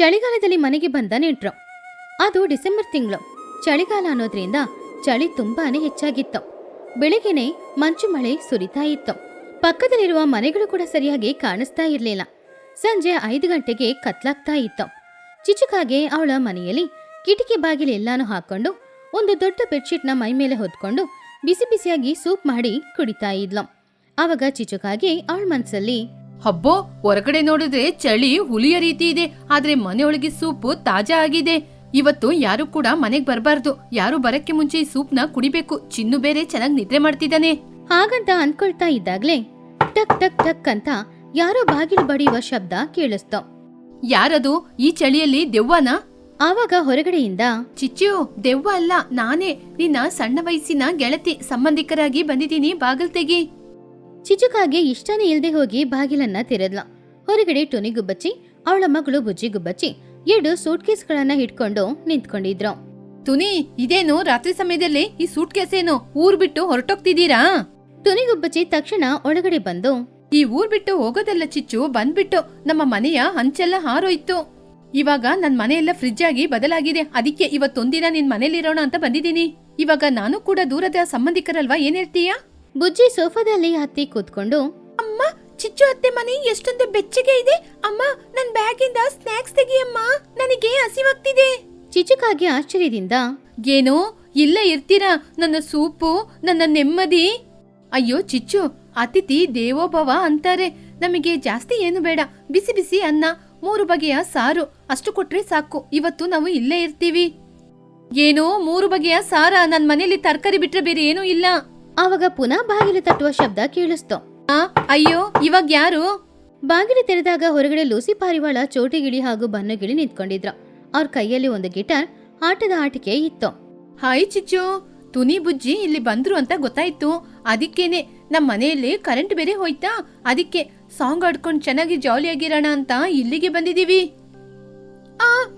ಚಳಿಗಾಲದಲ್ಲಿ ಮನೆಗೆ ಬಂದ ನೆಂಟ್ರು. ಅದು ಡಿಸೆಂಬರ್ ತಿಂಗಳು. ಚಳಿಗಾಲ ಅನ್ನೋದ್ರಿಂದ ಚಳಿ ತುಂಬಾನೇ ಹೆಚ್ಚಾಗಿತ್ತು. ಬೆಳಗ್ಗೆನೆ ಮಂಚು ಮಳೆ ಸುರಿತಾ ಇತ್ತು. ಪಕ್ಕದಲ್ಲಿರುವ ಮನೆಗಳು ಕೂಡ ಸರಿಯಾಗಿ ಕಾಣಿಸ್ತಾ ಇರ್ಲಿಲ್ಲ. ಸಂಜೆ 5 ಗಂಟೆಗೆ ಕತ್ಲಾಗ್ತಾ ಇತ್ತು. ಚಿಚುಕಾಗೆ ಅವಳ ಮನೆಯಲ್ಲಿ ಕಿಟಕಿ ಬಾಗಿಲೆಲ್ಲಾನು ಹಾಕೊಂಡು ಒಂದು ದೊಡ್ಡ ಬೆಡ್ಶೀಟ್ನ ಮೈ ಮೇಲೆ ಹೊದ್ಕೊಂಡು ಬಿಸಿ ಬಿಸಿಯಾಗಿ ಸೂಪ್ ಮಾಡಿ ಕುಡಿತಾ ಇದ್ಲು. ಆವಾಗ ಚಿಚುಕಾಗೆ ಅವಳ ಮನ್ಸಲ್ಲಿ, ಹಬ್ಬೋ, ಹೊರಗಡೆ ನೋಡಿದ್ರೆ ಚಳಿ ಹುಲಿಯ ರೀತಿ ಇದೆ, ಆದ್ರೆ ಮನೆಯೊಳಗೆ ಸೂಪು ತಾಜಾ ಆಗಿದೆ. ಇವತ್ತು ಯಾರು ಕೂಡ ಮನೆಗ್ ಬರ್ಬಾರ್ದು. ಯಾರು ಬರಕ್ಕೆ ಮುಂಚೆ ಈ ಸೂಪ್ನ ಕುಡಿಬೇಕು. ಚಿನ್ನು ಬೇರೆ ಚೆನ್ನಾಗಿ ನಿದ್ರೆ ಮಾಡ್ತಿದ್ದಾನೆ. ಹಾಗಂತ ಅನ್ಕೊಳ್ತಾ ಇದ್ದಾಗ್ಲೇ ಟಕ್ ಟಕ್ ಟಕ್ ಅಂತ ಯಾರೋ ಬಾಗಿಲು ಬಡಿಯುವ ಶಬ್ದ ಕೇಳಿಸ್ತು. ಯಾರದು? ಈ ಚಳಿಯಲ್ಲಿ ದೆವ್ವನಾ? ಆವಾಗ ಹೊರಗಡೆಯಿಂದ, ಚಿಚ್ಚು, ದೆವ್ವ ಅಲ್ಲ, ನಾನೇ, ನಿನ್ನ ಸಣ್ಣ ವಯಸ್ಸಿನ ಗೆಳತಿ. ಸಂಬಂಧಿಕರಾಗಿ ಬಂದಿದ್ದೀನಿ, ಬಾಗಿಲ್ ತೆಗಿ. ಚಿಚುಕಾಗೆ ಇಷ್ಟನೇ ಇಲ್ದೆ ಹೋಗಿ ಬಾಗಿಲನ್ನ ತೆರೆದ್ಲ. ಹೊರಗಡೆ ಟುನಿಗುಬ್ಬಚ್ಚಿ, ಅವಳ ಮಗಳು ಬುಜ್ಜಿಗುಬ್ಬಚ್ಚಿ 2 ಸೂಟ್ ಕೇಸ್ಗಳನ್ನ ಹಿಡ್ಕೊಂಡು ನಿಂತ್ಕೊಂಡಿದ್ರು. ತುನಿ, ಇದೇನು ರಾತ್ರಿ ಸಮಯದಲ್ಲಿ ಈ ಸೂಟ್ ಕೇಸೇನು? ಊರ್ ಬಿಟ್ಟು ಹೊರಟೋಗ್ತಿದ್ದೀರಾ? ಟುನಿಗುಬ್ಬಚ್ಚಿ ತಕ್ಷಣ ಒಳಗಡೆ ಬಂದು, ಈ ಊರ್ ಬಿಟ್ಟು ಹೋಗೋದಲ್ಲ ಚಿಚ್ಚು, ಬಂದ್ಬಿಟ್ಟು ನಮ್ಮ ಮನೆಯ ಹಂಚೆಲ್ಲ ಹಾರೋಯ್ತು. ಇವಾಗ ನನ್ ಮನೆಯೆಲ್ಲ ಫ್ರಿಜ್ ಆಗಿ ಬದಲಾಗಿದೆ. ಅದಕ್ಕೆ ಇವತ್ತೊಂದಿನ ನಿನ್ ಮನೇಲಿರೋಣ ಅಂತ ಬಂದಿದ್ದೀನಿ. ಇವಾಗ ನಾನು ಕೂಡ ದೂರದ ಸಂಬಂಧಿಕರಲ್ವಾ, ಏನ್ ಹೇಳ್ತೀಯಾ? ಬುಜ್ಜಿ ಸೋಫಾದಲ್ಲಿ ಹತ್ತಿ ಕೂತ್ಕೊಂಡು, ಅಮ್ಮ, ಚಿಚ್ಚು ಅತ್ತೆ ಮನೆ ಎಷ್ಟೊಂದು ಬೆಚ್ಚಗೆ ಇದೆ. ಅಮ್ಮ, ನನ್ ಬ್ಯಾಗಿಂದ ಸ್ನಾಕ್ಸ್ ತೆಗಿಯಮ್ಮ, ನನಗೆ ಹಸಿವಾಗ್ತಿದೆ. ಚಿಚುಕಾಗೆ ಆಶ್ಚರ್ಯದಿಂದ, ಏನು, ಇಲ್ಲೇ ಇರ್ತೀರಾ? ನನ್ನ ಸೂಪು, ನನ್ನ ನೆಮ್ಮದಿ. ಅಯ್ಯೋ ಚಿಚ್ಚು, ಅತಿಥಿ ದೇವೋಭವ ಅಂತಾರೆ. ನಮಗೆ ಜಾಸ್ತಿ ಏನು ಬೇಡ. ಬಿಸಿ ಬಿಸಿ ಅನ್ನ, 3 ಬಗೆಯ ಸಾರು, ಅಷ್ಟು ಕೊಟ್ರೆ ಸಾಕು. ಇವತ್ತು ನಾವು ಇಲ್ಲೇ ಇರ್ತೀವಿ. ಏನೋ 3 ಬಗೆಯ ಸಾರ? ನನ್ ಮನೇಲಿ ತರಕಾರಿ ಬಿಟ್ರೆ ಬೇರೆ ಏನೂ ಇಲ್ಲ. ಆವಾಗ ಪುನಃ ಬಾಗಿಲು ತಟ್ಟುವ ಶಬ್ದ ಕೇಳಿಸ್ತು. ಅಯ್ಯೋ, ಇವಾಗ ಯಾರು? ಬಾಗಿಲು ತೆರೆದಾಗ ಹೊರಗಡೆ ಲೂಸಿ ಪಾರಿವಾಳ, ಚೋಟಿಗಿಳಿ ಹಾಗೂ ಬನ್ನಗಿಳಿ ನಿಂತ್ಕೊಂಡಿದ್ರು. ಅವ್ರ ಕೈಯಲ್ಲಿ ಒಂದು ಗಿಟಾರ್, ಆಟದ ಆಟಿಕೆ ಇತ್ತು. ಹಾಯ್ ಚಿಚ್ಚು, ತುನಿ ಬುಜ್ಜಿ ಇಲ್ಲಿ ಬಂದ್ರು ಅಂತ ಗೊತ್ತಾಯ್ತು. ಅದಕ್ಕೇನೆ ನಮ್ ಮನೆಯಲ್ಲಿ ಕರೆಂಟ್ ಬೇರೆ ಹೋಯ್ತಾ, ಅದಕ್ಕೆ ಸಾಂಗ್ ಆಡ್ಕೊಂಡು ಚೆನ್ನಾಗಿ ಜಾಲಿಯಾಗಿರೋಣ ಅಂತ ಇಲ್ಲಿಗೆ ಬಂದಿದೀವಿ.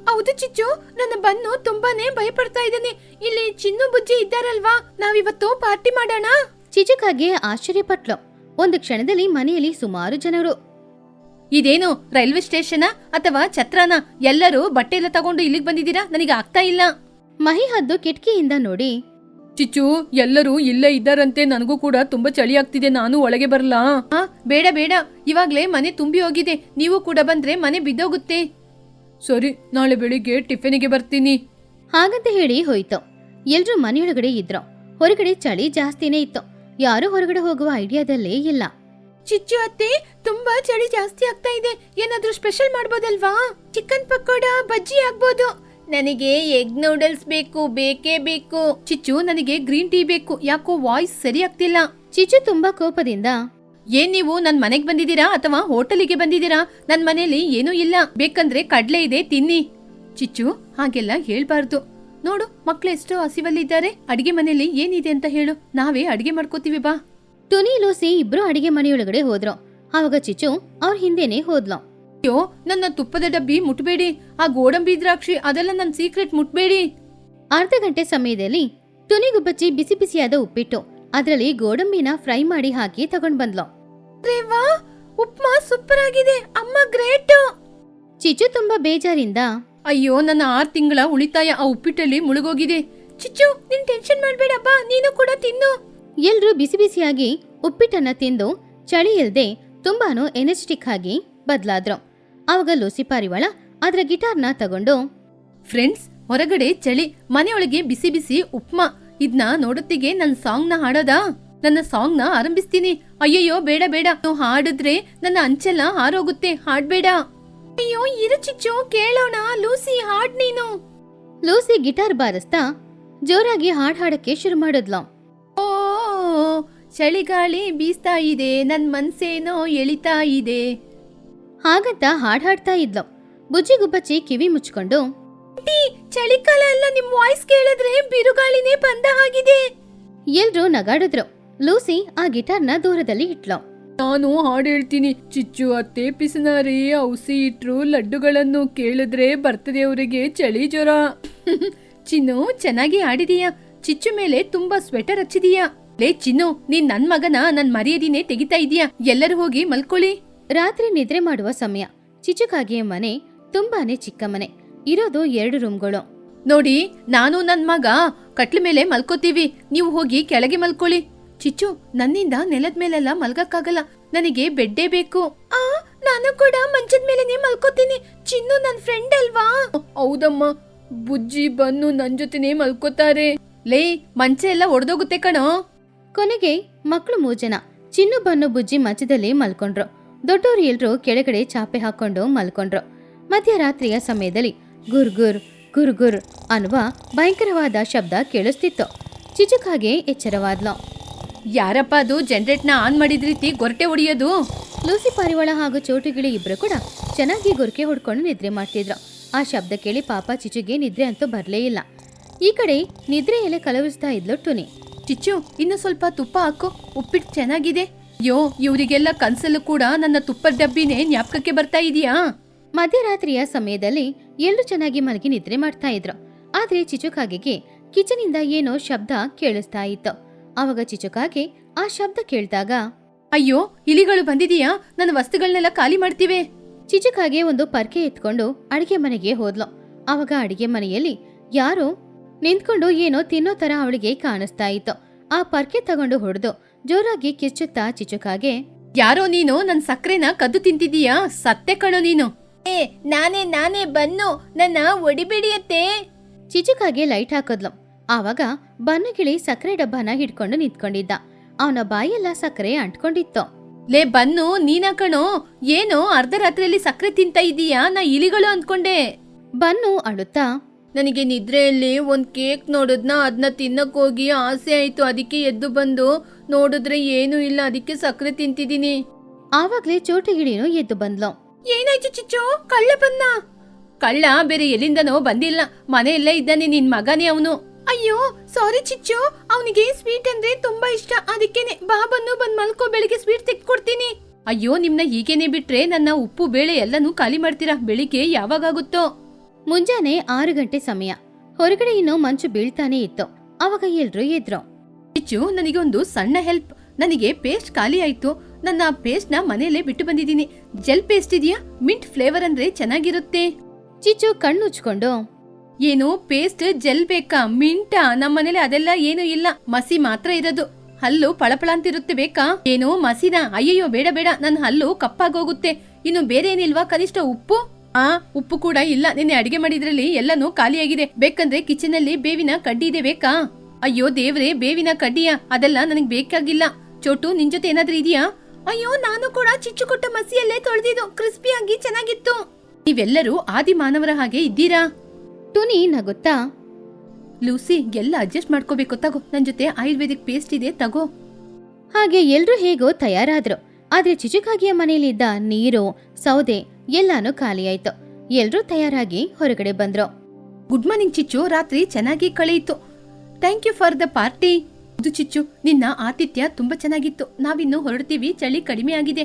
ಹೌದು ಚಿಚ್ಚು, ನನ್ನ ಬನ್ನು ತುಂಬಾನೇ ಭಯ ಪಡ್ತಾ ಇದ್ದಾನೆ. ಇಲ್ಲಿ ಚಿನ್ನು ಬುಜ್ಜಿ ಇದ್ದಾರಲ್ವಾ, ನಾವಿವತ್ತು ಪಾರ್ಟಿ ಮಾಡೋಣ. ಚಿಚುಕಾಗೆ ಆಶ್ಚರ್ಯಪಟ್ಲು. ಒಂದು ಕ್ಷಣದಲ್ಲಿ ಮನೆಯಲ್ಲಿ ಸುಮಾರು ಜನರು. ಇದೇನು ರೈಲ್ವೆ ಸ್ಟೇಷನ್ ಅಥವಾ ಛತ್ರನ? ಎಲ್ಲರೂ ಬಟ್ಟೆ ಎಲ್ಲ ತಗೊಂಡು ಇಲ್ಲಿಗೆ ಬಂದಿದ್ದೀರಾ? ನನಗೆ ಆಗ್ತಾ ಇಲ್ಲ. ಮಹಿ ಹದ್ದು ಕಿಟಕಿಯಿಂದ ನೋಡಿ, ಚಿಚ್ಚು, ಎಲ್ಲರೂ ಇಲ್ಲೇ ಇದ್ದಾರಂತೆ. ನನಗೂ ಕೂಡ ತುಂಬಾ ಚಳಿ ಆಗ್ತಿದೆ. ನಾನು ಒಳಗೆ ಬರಲಾ? ಬೇಡ ಬೇಡ, ಇವಾಗ್ಲೇ ಮನೆ ತುಂಬಿ ಹೋಗಿದೆ. ನೀವು ಕೂಡ ಬಂದ್ರೆ ಮನೆ ಬಿದ್ದೋಗುತ್ತೆ. ಸರಿ, ನಾಳೆ ಬೆಳಿಗ್ಗೆ ಟಿಫಿನಿಗೆ ಬರ್ತೀನಿ. ಹಾಗಂತ ಹೇಳಿ ಹೋಯ್ತು. ಎಲ್ರೂ ಮನೆಯೊಳಗಡೆ ಇದ್ರು. ಹೊರಗಡೆ ಚಳಿ ಜಾಸ್ತಿನೇ ಇತ್ತು. ಯಾರು ಹೊರಗಡೆ ಹೋಗುವ ಐಡಿಯಾದಲ್ಲೇ ಇಲ್ಲ. ಚಿಚ್ಚು ಅತ್ತೆ, ತುಂಬಾ ಚಳಿ ಜಾಸ್ತಿ ಆಗ್ತಾ ಇದೆ. ಏನಾದ್ರೂ ಸ್ಪೆಷಲ್ ಮಾಡ್ಬೋದಲ್ವಾ? ಚಿಕನ್ ಪಕೋಡ, ಬಜ್ಜಿ ಆಗ್ಬೋದು. ನನಗೆ ಎಗ್ ನೂಡಲ್ಸ್ ಬೇಕು, ಬೇಕೇ ಬೇಕು. ಚಿಚ್ಚು, ನನಗೆ ಗ್ರೀನ್ ಟೀ ಬೇಕು. ಯಾಕೋ ವಾಯ್ಸ್ ಸರಿ ಆಗ್ತಿಲ್ಲ. ಚಿಚ್ಚು ತುಂಬಾ ಕೋಪದಿಂದ, ಏನ್ ನೀವು ನನ್ ಮನೆಗ್ ಬಂದಿದ್ದೀರಾ ಅಥವಾ ಹೋಟೆಲಿಗೆ ಬಂದಿದ್ದೀರಾ? ನನ್ ಮನೇಲಿ ಏನೂ ಇಲ್ಲ. ಬೇಕಂದ್ರೆ ಕಡ್ಲೆ ಇದೆ, ತಿನ್ನಿ. ಚಿಚ್ಚು, ಹಾಗೆಲ್ಲ ಹೇಳ್ಬಾರ್ದು. ನೋಡು, ಮಕ್ಳು ಎಷ್ಟು ಹಸಿವಲ್ಲಿದ್ದಾರೆ. ಅಡಿಗೆ ಮನೇಲಿ ಏನಿದೆ ಅಂತ ಹೇಳು, ನಾವೇ ಅಡಿಗೆ ಮಾಡ್ಕೋತೀವಿ, ಬಾ. ತುನಿ, ಲೂಸಿ ಇಬ್ರು ಅಡಿಗೆ ಮನೆಯೊಳಗಡೆ ಹೋದ್ರು. ಆವಾಗ ಚಿಚ್ಚು ಅವ್ರ ಹಿಂದೆನೆ ಹೋದ್ಲು. ಅಯ್ಯೋ, ನನ್ನ ತುಪ್ಪದ ಡಬ್ಬಿ ಮುಟ್ಬೇಡಿ. ಆ ಗೋಡಂಬಿ ದ್ರಾಕ್ಷಿ ಅದೆಲ್ಲ ನನ್ ಸೀಕ್ರೆಟ್ ಮುಟ್ಬೇಡಿ. ಅರ್ಧ ಗಂಟೆ ಸಮಯದಲ್ಲಿ ತುನಿಗುಬ್ಬಚ್ಚಿ ಬಿಸಿ ಬಿಸಿಯಾದ ಉಪ್ಪಿಟ್ಟು, ಅದ್ರಲ್ಲಿ ಗೋಡಂಬಿನ ಫ್ರೈ ಮಾಡಿ ಹಾಕಿ ತಗೊಂಡ್ ಬಂದ್ಲು. ಉಪ್ಮಾ ಸೂಪರ್ ಆಗಿದೆ ಅಮ್ಮ, ಗ್ರೇಟ್. ಚಿಚ್ಚು ತುಂಬಾ ಬೇಜಾರಿಂದ, ಅಯ್ಯೋ, ನನ್ನ 6 ತಿಂಗಳ ಉಳಿತಾಯ ಆ ಉಪ್ಪಿಟ್ಟಲ್ಲಿ ಮುಳುಗೋಗಿದೆ. ಚಿಚ್ಚು, ನೀನ್ ಟೆನ್ಷನ್ ಮಾಡ್ಬೇಡ, ಬಾ, ನೀನು ಕೂಡ ತಿನ್ನು. ಎಲ್ರೂ ಬಿಸಿ ಬಿಸಿಯಾಗಿ ಉಪ್ಪಿಟ್ಟನ್ನ ತಿಂದು ಚಳಿ ಇಲ್ದೆ ತುಂಬಾನು ಎನರ್ಜೆಟಿಕ್ ಆಗಿ ಬದ್ಲಾದ್ರು. ಆವಾಗ ಲೂಸಿ ಪಾರಿವಾಳ ಅದ್ರ ಗಿಟಾರ್ನ ತಗೊಂಡು, ಫ್ರೆಂಡ್ಸ್, ಹೊರಗಡೆ ಚಳಿ, ಮನೆಯೊಳಗೆ ಬಿಸಿ ಬಿಸಿ ಉಪ್ಮಾ. ಇದ್ನ ನೋಡೊತ್ತಿಗೆ ನನ್ನ ಸಾಂಗ್ ನ ಹಾಡೋದಾ? ನನ್ನ ಸಾಂಗ್ ನ ಆರಂಭಿಸ್ತೀನಿ. ಅಯ್ಯಯ್ಯೋ, ಬೇಡ ಬೇಡ, ನೀವು ಹಾಡಿದ್ರೆ ನನ್ನ ಅಂಚೆಲ್ಲ ಹಾರೋಗುತ್ತೆ. ಹಾಡ್ಬೇಡ. ಅಯ್ಯೋ, ಇರು ಚಿಚ್ಚು, ಕೇಳೋಣ. ಲೂಸಿ, ಹಾಡ್ ನೀನು. ಲೂಸಿ ಗಿಟಾರ್ ಬಾರಿಸ್ತಾ ಜೋರಾಗಿ ಹಾಡ್ ಹಾಡಕ್ಕೆ ಶುರು ಮಾಡಿದ್ಲು. ಓ, ಚಳಿಗಾಳಿ ಬೀಸ್ತಾ ಇದೆ, ನನ್ ಮನ್ಸೇನೋ ಎಳಿತಾ ಇದೆ. ಹಾಗಂತ ಹಾಡ್ ಹಾಡ್ತಾ ಇದ್ಲು. ಬುಜ್ಜಿಗುಬ್ಬಚ್ಚಿ ಕಿವಿ ಮುಚ್ಕೊಂಡು, ಚಳಿಗಾಲ ಎಲ್ಲ ನಿಮ್ ವಾಯ್ಸ್ ಕೇಳಿದ್ರೆ ಬಿರುಗಾಳಿನೇ ಬಂದ ಹಾಗಿದೆ. ಎಲ್ರೂ ನಗಾಡಿದ್ರು. ಲೂಸಿ ಆ ಗಿಟಾರ್ನ ದೂರದಲ್ಲಿ ಇಟ್ಲು. ನಾನು ಹಾಡು ಹೇಳ್ತೀನಿ. ಚಿಚ್ಚು ಅತ್ತೆ ಪಿಸನಾರಿ ಔಸಿ ಇಟ್ರು ಲಡ್ಡುಗಳನ್ನು ಕೇಳಿದ್ರೆ ಬರ್ತದೆ ಅವರಿಗೆ ಚಳಿ ಜ್ವರ. ಚಿನ್ನು, ಚೆನ್ನಾಗಿ ಆಡಿದೀಯಾ. ಚಿಚ್ಚು ಮೇಲೆ ತುಂಬಾ ಸ್ವೆಟರ್ ಹಚ್ಚಿದೀಯಾ. ಲೇ ಚಿನ್ನು, ನೀನ್ ನನ್ ಮಗನ ನನ್ ಮರ್ಯಾದಿನೇ ತೆಗಿತಾ ಇದೀಯಾ. ಎಲ್ಲರೂ ಹೋಗಿ ಮಲ್ಕೊಳ್ಳಿ. ರಾತ್ರಿ ನಿದ್ರೆ ಮಾಡುವ ಸಮಯ. ಚಿಚುಕಾಗೆಯ ಮನೆ ತುಂಬಾನೇ ಚಿಕ್ಕ ಮನೆ. ಇರೋದು 2 ರೂಮ್ಗಳು. ನೋಡಿ, ನಾನು ನನ್ ಮಗ ಕಟ್ಲ ಮೇಲೆ ಮಲ್ಕೋತೀವಿ, ನೀವು ಹೋಗಿ ಕೆಳಗೆ ಮಲ್ಕೊಳ್ಳಿ. ಚಿಚ್ಚು, ನನ್ನಿಂದ ನೆಲದ ಮೇಲೆಲ್ಲ ಮಲ್ಗಕ್ಕಾಗಲ್ಲ, ನನಗೆ ಬೆಡ್ಡೇ ಬೇಕು. ನಾನು ಕೂಡ ಮಂಚದ ಮೇಲೆನೆ ಮಲ್ಕೋತೀನಿ, ಚಿನ್ನು ನನ್ ಫ್ರೆಂಡ್ ಅಲ್ವಾ? ಹೌದಮ್ಮ, ಬುಜ್ಜಿ ಬನ್ನು ನನ್ ಜೊತೆನೆ ಮಲ್ಕೋತಾರೆ. ಲೇ, ಮಂಚ ಎಲ್ಲ ಒಡೆದೋಗುತ್ತೆ ಕಣೋ. ಕೊನೆಗೆ ಮಕ್ಕಳು 3 ಜನ ಚಿನ್ನು ಬನ್ನು ಬುಜ್ಜಿ ಮಧ್ಯದಲ್ಲಿ ಮಲ್ಕೊಂಡ್ರು. ದೊಡ್ಡವರು ಎಲ್ರು ಕೆಳಗಡೆ ಚಾಪೆ ಹಾಕೊಂಡು ಮಲ್ಕೊಂಡ್ರು. ಮಧ್ಯರಾತ್ರಿಯ ಸಮಯದಲ್ಲಿ ಗುರ್ಗುರ್ ಗುರ್ಗುರ್ ಅನ್ನುವ ಭಯಂಕರವಾದ ಶಬ್ದ ಕೇಳಿಸ್ತಿತ್ತು. ಚಿಚುಕಾಗೆ ಎಚ್ಚರವಾದ್ಲು. ಯಾರಪ್ಪ ಅದು ಜನರೇಟ್ನ ಆನ್ ಮಾಡಿದ ರೀತಿ ಗೊರಟೆ ಹೊಡಿಯೋದು? ಲೂಸಿ ಪಾರಿವಾಳ ಹಾಗೂ ಚೋಟುಗಿಳಿ ಇಬ್ರು ಕೂಡ ಚೆನ್ನಾಗಿ ಗೊರಕೆ ಹೊಡ್ಕೊಂಡು ನಿದ್ರೆ ಮಾಡ್ತಿದ್ರು. ಆ ಶಬ್ದ ಕೇಳಿ ಪಾಪ ಚಿಚುಗೆ ನಿದ್ರೆ ಅಂತೂ ಬರ್ಲೇ ಇಲ್ಲ. ಈ ಕಡೆ ನಿದ್ರೆಯಲ್ಲೇ ಕಲವಿಸ್ತಾ ಇದ್ಲು ಟುನಿ. ಚಿಚ್ಚು, ಇನ್ನು ಸ್ವಲ್ಪ ತುಪ್ಪ ಹಾಕು, ಉಪ್ಪಿಟ್ಟು ಚೆನ್ನಾಗಿದೆ. ಯೋ, ಇವರಿಗೆಲ್ಲ ಕನ್ಸಲ್ಲೂ ಕೂಡ ನನ್ನ ತುಪ್ಪದ ಡಬ್ಬಿನೇ ಜ್ಞಾಪಕಕ್ಕೆ ಬರ್ತಾ ಇದೀಯಾ? ಮಧ್ಯರಾತ್ರಿಯ ಸಮಯದಲ್ಲಿ ಎಲ್ಲರೂ ಚೆನ್ನಾಗಿ ಮಲಗಿ ನಿದ್ರೆ ಮಾಡ್ತಾ ಇದ್ರು. ಆದ್ರೆ ಚಿಚುಕಾಗೆಗೆ ಕಿಚನಿಂದ ಏನೋ ಶಬ್ದ ಕೇಳಿಸ್ತಾ ಇತ್ತು. ಅವಾಗ ಚಿಚುಕಾಗೆ ಆ ಶಬ್ದ ಕೇಳಿದಾಗ, ಅಯ್ಯೋ, ಇಲಿಗಳು ಬಂದಿದೀಯಾ, ನನ್ನ ವಸ್ತುಗಳನ್ನೆಲ್ಲ ಖಾಲಿ ಮಾಡ್ತಿವೆ. ಚಿಚುಕಾಗೆ ಒಂದು ಪರ್ಕೆ ಎತ್ಕೊಂಡು ಅಡಿಗೆ ಮನೆಗೆ ಹೋದ್ಲು. ಅವಾಗ ಅಡಿಗೆ ಮನೆಯಲ್ಲಿ ಯಾರೋ ನಿಂತ್ಕೊಂಡು ಏನೋ ತಿನ್ನೋ ತರ ಅವಳಿಗೆ ಕಾಣಿಸ್ತಾ ಇತ್ತು. ಆ ಪರ್ಕೆ ತಗೊಂಡು ಹೊಡೆದು ಜೋರಾಗಿ ಕಿಚ್ಚುತ್ತಾ ಚಿಚುಕಾಗೆ, ಯಾರೋ ನೀನು ನನ್ ಸಕ್ಕರೆನ ಕದ್ದು ತಿಂತಿದೀಯಾ, ಸತ್ತೆ ಕಣೋ ನೀನು. ನಾನೇ ಬನ್ನು, ನನ್ನ ಒಡಿಬಿಡಿಯತ್ತೆ. ಚಿಚುಕಾಗೆ ಲೈಟ್ ಹಾಕದ್ಲು. ಆವಾಗ ಬನ್ನುಗಿಳಿ ಸಕ್ಕರೆ ಡಬ್ಬನ ಹಿಡ್ಕೊಂಡು ನಿಂತ್ಕೊಂಡಿದ್ದ. ಅವನ ಬಾಯೆಲ್ಲ ಸಕ್ಕರೆ ಅಂಟ್ಕೊಂಡಿತ್ತು. ಲೇ ಬನ್ನು, ನೀನ ಕಣೋ, ಏನೋ ಅರ್ಧ ರಾತ್ರಿಯಲ್ಲಿ ಸಕ್ಕರೆ ತಿಂತ ಇದೀಯಾ, ನಾ ಇಲಿಗಳು ಅಂದ್ಕೊಂಡೆ. ಬನ್ನು ಅಳುತ್ತಾ, ನನಗೆ ನಿದ್ರೆಯಲ್ಲಿ ಒಂದ್ ಕೇಕ್ ನೋಡಿದ್ನ, ಅದನ್ನ ತಿನ್ನಕ್ ಹೋಗಿ ಆಸೆ ಆಯ್ತು, ಅದಕ್ಕೆ ಎದ್ದು ಬಂದು ನೋಡಿದ್ರೆ ಏನೂ ಇಲ್ಲ, ಅದಕ್ಕೆ ಸಕ್ಕರೆ ತಿಂತಿದೀನಿ. ಆವಾಗ್ಲೇ ಚೋಟುಗಿಳಿನೂ ಎದ್ದು ಬಂದ್ಲು. ಏನಾಯ್ತು ಚಿಚ್ಚು, ಕಳ್ಳ ಬಂದ? ಕಳ್ಳ ಬೇರೆ ಎಲ್ಲಿಂದನೋ ಬಂದಿಲ್ಲ, ಮನೆಯಲ್ಲೇ ಇದ್ದಾನೆ, ನಿನ್ ಮಗನೇ ಅವನು. ಅಯ್ಯೋ ಸಾರಿ ಚಿಚ್ಚು, ಅವನಿಗೆ ಸ್ವೀಟ್ ಅಂದ್ರೆ ತುಂಬಾ ಇಷ್ಟ, ಅದಕ್ಕೇನೆ. ಬಾ ಬನ್ನು, ಬಂದ್ ಮಲ್ಕೋ, ಬೆಳಿಗ್ಗೆ ಸ್ವೀಟ್ ತೆಗ್ಕೊಡ್ತೀನಿ. ಅಯ್ಯೋ, ನಿಮ್ನ ಹೀಗೇನೆ ಬಿಟ್ರೆ ನನ್ನ ಉಪ್ಪು ಬೇಳೆ ಎಲ್ಲನೂ ಖಾಲಿ ಮಾಡ್ತೀರಾ, ಬೆಳಿಗ್ಗೆ ಯಾವಾಗುತ್ತೋ? ಮುಂಜಾನೆ 6 ಗಂಟೆ ಸಮಯ. ಹೊರಗಡೆ ಇನ್ನೂ ಮಂಚು ಬೀಳ್ತಾನೆ ಇತ್ತು. ಅವಾಗ ಎಲ್ರು ಎದ್ರು. ಚಿಚ್ಚು, ನನಗೆ ಒಂದು ಸಣ್ಣ ಹೆಲ್ಪ್. ನನಗೆ ಪೇಸ್ಟ್ ಖಾಲಿ ಆಯ್ತು, ನನ್ನ ಪೇಸ್ಟ್ ನ ಮನೆಯಲ್ಲೇ ಬಿಟ್ಟು ಬಂದಿದ್ದೀನಿ. ಜೆಲ್ ಪೇಸ್ಟ್ ಇದೆಯಾ? ಮಿಂಟ್ ಫ್ಲೇವರ್ ಅಂದ್ರೆ ಚೆನ್ನಾಗಿರುತ್ತೆ. ಚಿಚ್ಚು ಕಣ್ಣುಚ್ಕೊಂಡು, ಏನು ಪೇಸ್ಟ್ ಜೆಲ್ ಬೇಕಾ? ಮಿಂಟಾ? ನಮ್ಮನೇಲಿ ಅದೆಲ್ಲ ಏನು ಇಲ್ಲ, ಮಸಿ ಮಾತ್ರ ಇರೋದು. ಹಲ್ಲು ಪಳಪಳ ಅಂತಿರುತ್ತೆ, ಬೇಕಾ? ಏನು ಮಸಿನ? ಅಯ್ಯಯ್ಯೋ ಬೇಡ ಬೇಡ, ನನ್ನ ಹಲ್ಲು ಕಪ್ಪಾಗೋಗುತ್ತೆ. ಇನ್ನು ಬೇರೆ ಏನಿಲ್ವಾ? ಕನಿಷ್ಠ ಉಪ್ಪು? ಉಪ್ಪು ಕೂಡ ಇಲ್ಲ, ನಿನ್ನೆ ಅಡಿಗೆ ಮಾಡಿದ್ರಲ್ಲಿ ಎಲ್ಲನೂ ಖಾಲಿಯಾಗಿದೆ. ಬೇಕಂದ್ರೆ ಕಿಚನ್ ಅಲ್ಲಿ ಬೇವಿನ ಕಡ್ಡಿ ಇದೆ, ಬೇಕಾ? ಅಯ್ಯೋ ದೇವ್ರೆ, ಬೇವಿನ ಕಡ್ಡಿಯ? ಅದೆಲ್ಲ ನನಗ್ ಬೇಕಾಗಿಲ್ಲ. ಚೋಟು, ನಿನ್ ಜೊತೆ ಏನಾದ್ರೂ ಇದೆಯಾ? ಅಯ್ಯೋ, ನಾನು ಕೂಡ ಚಿಚ್ಚು ಕೊಟ್ಟ ಮಸಿಯಲ್ಲೇ ತೊಳೆದಿದ್ದು, ಕ್ರಿಸ್ಪಿಯಾಗಿ ಚೆನ್ನಾಗಿತ್ತು. ನೀವೆಲ್ಲರೂ ಆದಿ ಮಾನವರ ಹಾಗೆ ಇದ್ದೀರಾ? ಟುನಿ ನಗುತ್ತಾ, ಲೂಸಿ, ಎಲ್ಲ ಅಡ್ಜಸ್ಟ್ ಮಾಡ್ಕೋಬೇಕು, ತಗೋ, ನನ್ ಜೊತೆ ಆಯುರ್ವೇದಿಕ್ ಪೇಸ್ಟ್ ಇದೆ, ತಗೋ. ಹಾಗೆ ಎಲ್ರೂ ಹೇಗೋ ತಯಾರಾದ್ರು. ಆದ್ರೆ ಚಿಚುಕಾಗಿಯ ಮನೆಯಲ್ಲಿದ್ದ ನೀರು, ಸೌದೆ ಎಲ್ಲಾನು ಖಾಲಿಯಾಯ್ತು. ಎಲ್ರೂ ತಯಾರಾಗಿ ಹೊರಗಡೆ ಬಂದ್ರು. ಗುಡ್ ಮಾರ್ನಿಂಗ್ ಚಿಚ್ಚು, ರಾತ್ರಿ ಚೆನ್ನಾಗಿ ಕಳೆಯಿತು. Thank you for the party. ಇದು ಚಿಚ್ಚು, ನಿನ್ನ ಆತಿಥ್ಯ ತುಂಬಾ ಚೆನ್ನಾಗಿತ್ತು. ನಾವಿನ್ನು ಹೊರಡ್ತೀವಿ, ಚಳಿ ಕಡಿಮೆ ಆಗಿದೆ.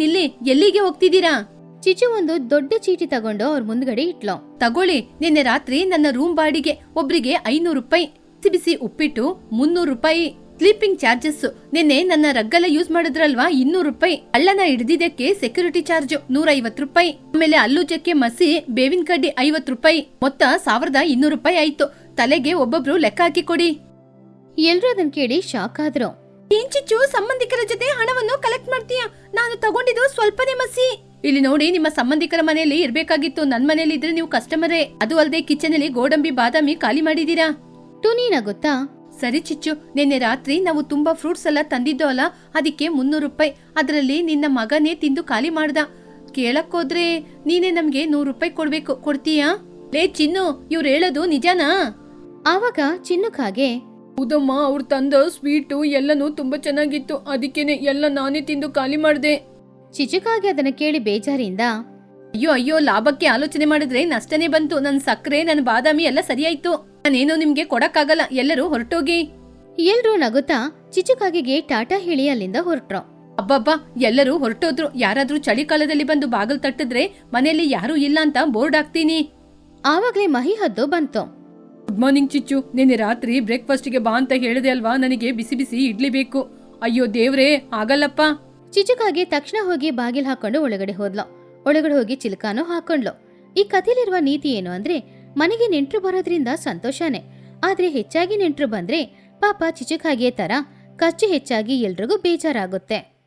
ನಿಲ್ಲಿ, ಎಲ್ಲಿಗೆ ಹೋಗ್ತಿದ್ದೀರಾ? ಚಿಚು ಒಂದು ದೊಡ್ಡ ಚೀಟಿ ತಗೊಂಡು ಅವ್ರ ಮುಂದ್ಗಡೆ ಇಟ್ಲು. ತಗೊಳ್ಳಿ, ನಿನ್ನೆ ರಾತ್ರಿ ನನ್ನ ರೂಮ್ ಬಾಡಿಗೆ ಒಬ್ರಿಗೆ 500 ರೂಪಾಯಿ, ಬಿಸಿ ಉಪ್ಪಿಟ್ಟು 300 ರೂಪಾಯಿ, ಸ್ಲೀಪಿಂಗ್ ಚಾರ್ಜಸ್, ನಿನ್ನೆ ನನ್ನ ರಗ್ಗೆಲ್ಲ ಯೂಸ್ ಮಾಡಿದ್ರಲ್ವಾ 200 ರೂಪಾಯಿ, ಅಳ್ಳನ ಹಿಡಿದಿದ್ದಕ್ಕೆ ಸೆಕ್ಯೂರಿಟಿ ಚಾರ್ಜ್ 150 ರೂಪಾಯಿ, ಆಮೇಲೆ ಅಲ್ಲೂಜಕ್ಕೆ ಮಸಿ ಬೇವಿನ ಕಡ್ಡಿ 50 ರೂಪಾಯಿ, ಮೊತ್ತ 1200 ರೂಪಾಯಿ ಆಯ್ತು. ತಲೆಗೆ ಒಬ್ಬೊಬ್ರು ಲೆಕ್ಕ ಹಾಕಿ ಕೊಡಿ. ಎಲ್ರೂ ಅದನ್ನ ಕೇಳಿ ಶಾಕ್ ಆದ್ರು. ಏನ್ ಚಿಚ್ಚು, ಸಂಬಂಧಿಕರ ಜೊತೆ ಹಣವನ್ನು ಕಲೆಕ್ಟ್ ಮಾಡ್ತೀಯಾ? ನಾನು ತಗೊಂಡಿದ್ದು ಸ್ವಲ್ಪನೇ ಮಸಿ. ಇಲ್ಲಿ ನೋಡಿ, ನಿಮ್ಮ ಸಂಬಂಧಿಕರ ಮನೆಯಲ್ಲಿ ಇರ್ಬೇಕಾಗಿತ್ತು, ನನ್ ಮನೆಯಲ್ಲಿ ಇದ್ರೆ ನೀವು ಕಸ್ಟಮರೇ. ಅದು ಅಲ್ಲದೆ ಕಿಚನ್ ಅಲ್ಲಿ ಗೋಡಂಬಿ ಬಾದಾಮಿ ಖಾಲಿ ಮಾಡಿದೀರಾ. ಟುನಿ ನಗುತ್ತಾ, ಸರಿ ಚಿಚ್ಚು, ನಿನ್ನೆ ರಾತ್ರಿ ನಾವು ತುಂಬಾ ಫ್ರೂಟ್ಸ್ ಎಲ್ಲ ತಂದಿದ್ದೋ ಅಲ್ಲ, ಅದಕ್ಕೆ 300 ರೂಪಾಯಿ. ಅದ್ರಲ್ಲಿ ನಿನ್ನ ಮಗನೇ ತಿಂದು ಖಾಲಿ ಮಾಡ್ದ. ಕೇಳಕ್ಕೋದ್ರೆ ನೀನೇ ನಮ್ಗೆ 100 ರೂಪಾಯಿ ಕೊಡ್ಬೇಕು, ಕೊಡ್ತೀಯಾ? ಲೇ ಚಿನ್ನು, ಇವ್ರು ಹೇಳೋದು ನಿಜಾನಾ? ಆವಾಗ ಚಿನ್ನುಕಾಗೆ, ಹೌದಮ್ಮ, ಅವ್ರು ತಂದ ಸ್ವೀಟು ಎಲ್ಲನೂ ತುಂಬಾ ಚೆನ್ನಾಗಿತ್ತು, ಅದಕ್ಕೇನೆ ಎಲ್ಲ ನಾನೇ ತಿಂದು ಖಾಲಿ ಮಾಡ್ದೆ. ಚಿಚುಕಾಗೆ ಅದನ್ನ ಕೇಳಿ ಬೇಜಾರಿಂದ, ಅಯ್ಯೋ, ಲಾಭಕ್ಕೆ ಆಲೋಚನೆ ಮಾಡಿದ್ರೆ ನಷ್ಟನೇ ಬಂತು. ನನ್ ಸಕ್ಕರೆ, ನನ್ ಬಾದಾಮಿ ಎಲ್ಲ ಸರಿಯಾಯ್ತು, ನಾನೇನು ನಿಮ್ಗೆ ಕೊಡಕ್ಕಾಗಲ್ಲ, ಎಲ್ಲರೂ ಹೊರಟೋಗಿ. ಎಲ್ರೂ ನಗುತ್ತಾ ಚಿಚುಕಾಗೆಗೆ ಟಾಟಾ ಹೇಳಿ ಅಲ್ಲಿಂದ ಹೊರಟ್ರು. ಅಬ್ಬಬ್ಬಾ, ಎಲ್ಲರೂ ಹೊರಟೋದ್ರು. ಯಾರಾದ್ರೂ ಚಳಿಗಾಲದಲ್ಲಿ ಬಂದು ಬಾಗಿಲು ತಟ್ಟಿದ್ರೆ ಮನೆಯಲ್ಲಿ ಯಾರೂ ಇಲ್ಲ ಅಂತ ಬೋರ್ಡ್ ಹಾಕ್ತೀನಿ. ಆವಾಗ್ಲೇ ಮಹಿ ಹದ್ದು ಬಂತು. ಗುಡ್ ಮಾರ್ನಿಂಗ್ ಚಿಚ್ಚು, ನಿನ್ನೆ ರಾತ್ರಿ ಬ್ರೇಕ್ಫಾಸ್ಟ್ಗೆ ಬಾ ಅಂತ ಹೇಳಿದೆ ಅಲ್ವಾ, ನನಗೆ ಬಿಸಿ ಬಿಸಿ ಇಡ್ಲಿ ಬೇಕು. ಅಯ್ಯೋ ದೇವ್ರೇ, ಆಗಲ್ಲಪ್ಪ. ಚಿಚುಕಾಗೆ ತಕ್ಷಣ ಹೋಗಿ ಬಾಗಿಲು ಹಾಕೊಂಡು ಒಳಗಡೆ ಹೋದ್ಲು. ಒಳಗಡೆ ಹೋಗಿ ಚಿಲ್ಕಾನು ಹಾಕೊಂಡ್ಲು. ಈ ಕಥೆಲಿರುವ ನೀತಿ ಏನು ಅಂದ್ರೆ, ಮನೆಗೆ ನೆಂಟ್ರು ಬರೋದ್ರಿಂದ ಸಂತೋಷನೇ, ಆದ್ರೆ ಹೆಚ್ಚಾಗಿ ನೆಂಟ್ರು ಬಂದ್ರೆ ಪಾಪ ಚಿಚುಕಾಗೆ ತರ ಖರ್ಚು ಹೆಚ್ಚಾಗಿ ಎಲ್ರಿಗೂ ಬೇಜಾರಾಗುತ್ತೆ.